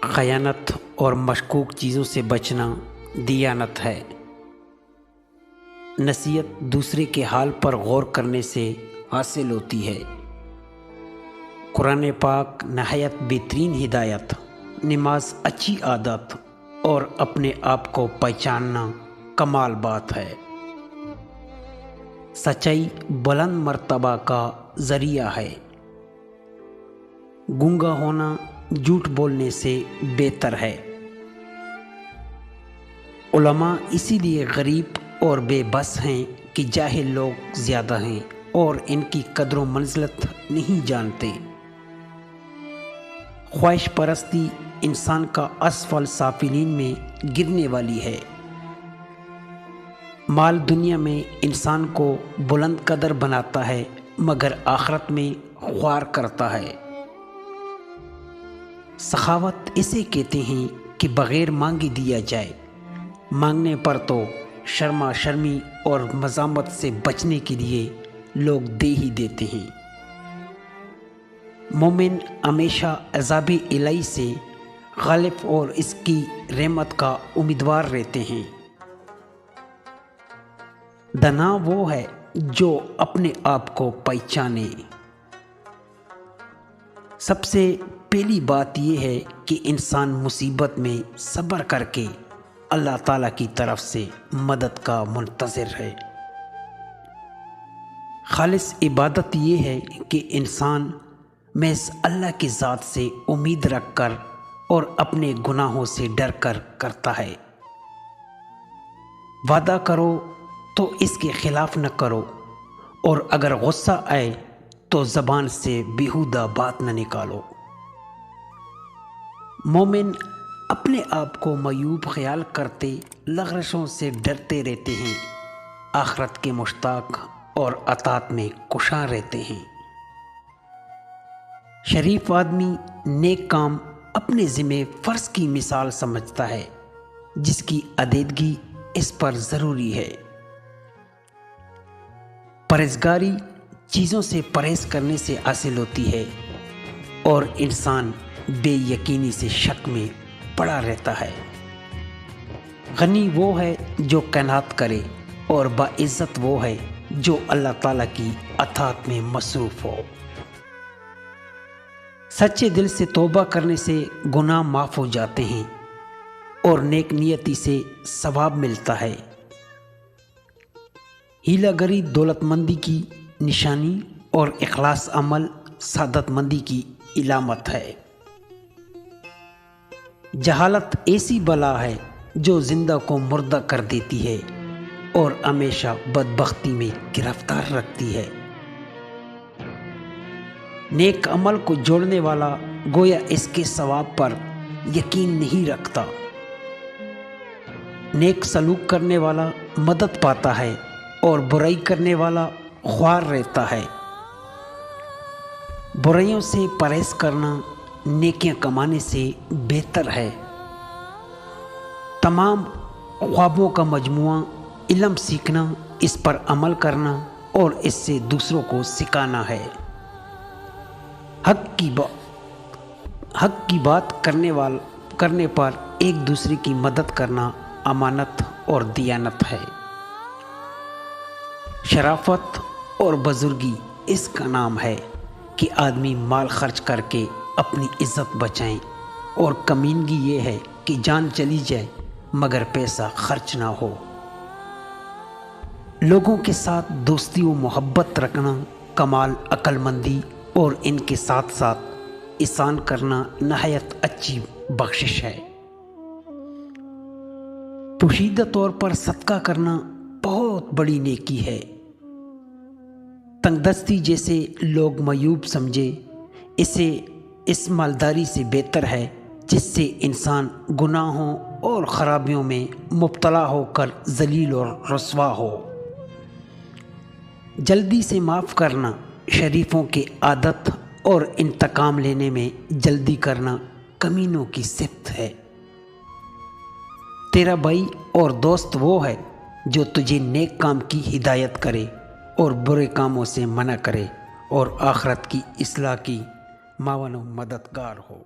خیانت اور مشکوک چیزوں سے بچنا دیانت ہے۔ نصیحت دوسرے کے حال پر غور کرنے سے حاصل ہوتی ہے۔ قرآن پاک نہایت بہترین ہدایت، نماز اچھی عادت اور اپنے آپ کو پہچاننا کمال بات ہے۔ سچائی بلند مرتبہ کا ذریعہ ہے۔ گونگا ہونا جھوٹ بولنے سے بہتر ہے۔ علماء اسی لیے غریب اور بے بس ہیں کہ جاہل لوگ زیادہ ہیں اور ان کی قدر و منزلت نہیں جانتے۔ خواہش پرستی انسان کا اسفل سافلین میں گرنے والی ہے۔ مال دنیا میں انسان کو بلند قدر بناتا ہے مگر آخرت میں خوار کرتا ہے۔ سخاوت اسے کہتے ہیں کہ بغیر مانگے دیا جائے، مانگنے پر تو شرما شرمی اور مذمت سے بچنے کے لیے لوگ دے ہی دیتے ہیں۔ مومن ہمیشہ عذاب الہی سے غالب اور اس کی رحمت کا امیدوار رہتے ہیں۔ دانا وہ ہے جو اپنے آپ کو پہچانے۔ سب سے پہلی بات یہ ہے کہ انسان مصیبت میں صبر کر کے اللہ تعالیٰ کی طرف سے مدد کا منتظر ہے۔ خالص عبادت یہ ہے کہ انسان محض اللہ کی ذات سے امید رکھ کر اور اپنے گناہوں سے ڈر کر کرتا ہے۔ وعدہ کرو تو اس کے خلاف نہ کرو، اور اگر غصہ آئے تو زبان سے بیہودہ بات نہ نکالو۔ مومن اپنے آپ کو معیوب خیال کرتے لغزشوں سے ڈرتے رہتے ہیں، آخرت کے مشتاق اور اطاعت میں کوشاں رہتے ہیں۔ شریف آدمی نیک کام اپنے ذمہ فرض کی مثال سمجھتا ہے جس کی ادائیگی اس پر ضروری ہے۔ پرہیزگاری چیزوں سے پرہیز کرنے سے حاصل ہوتی ہے اور انسان بے یقینی سے شک میں پڑا رہتا ہے۔ غنی وہ ہے جو قناعت کرے اور باعزت وہ ہے جو اللہ تعالیٰ کی اطاعت میں مصروف ہو۔ سچے دل سے توبہ کرنے سے گناہ معاف ہو جاتے ہیں اور نیک نیتی سے ثواب ملتا ہے۔ ہیلہ گری دولت مندی کی نشانی اور اخلاص عمل سعادت مندی کی علامت ہے۔ جہالت ایسی بلا ہے جو زندہ کو مردہ کر دیتی ہے اور ہمیشہ بدبختی میں گرفتار رکھتی ہے۔ نیک عمل کو جوڑنے والا گویا اس کے ثواب پر یقین نہیں رکھتا۔ نیک سلوک کرنے والا مدد پاتا ہے اور برائی کرنے والا خوار رہتا ہے۔ برائیوں سے پرہیز کرنا نیکیاں کمانے سے بہتر ہے۔ تمام خوابوں کا مجموعہ علم سیکھنا، اس پر عمل کرنا اور اس سے دوسروں کو سکھانا ہے۔ حق کی بات کرنے پر ایک دوسرے کی مدد کرنا امانت اور دیانت ہے۔ شرافت اور بزرگی اس کا نام ہے کہ آدمی مال خرچ کر کے اپنی عزت بچائیں، اور کمینگی یہ ہے کہ جان چلی جائے مگر پیسہ خرچ نہ ہو۔ لوگوں کے ساتھ دوستی و محبت رکھنا کمال عقل مندی اور ان کے ساتھ ساتھ احسان کرنا نہایت اچھی بخشش ہے۔ پوشیدہ طور پر صدقہ کرنا بہت بڑی نیکی ہے۔ تنگ دستی جیسے لوگ معیوب سمجھے اسے اس مالداری سے بہتر ہے جس سے انسان گناہوں اور خرابیوں میں مبتلا ہو کر ذلیل اور رسوا ہو۔ جلدی سے معاف کرنا شریفوں کی عادت اور انتقام لینے میں جلدی کرنا کمینوں کی صفت ہے۔ تیرا بھائی اور دوست وہ ہے جو تجھے نیک کام کی ہدایت کرے اور برے کاموں سے منع کرے اور آخرت کی اصلاح کی معاون و مددگار ہو۔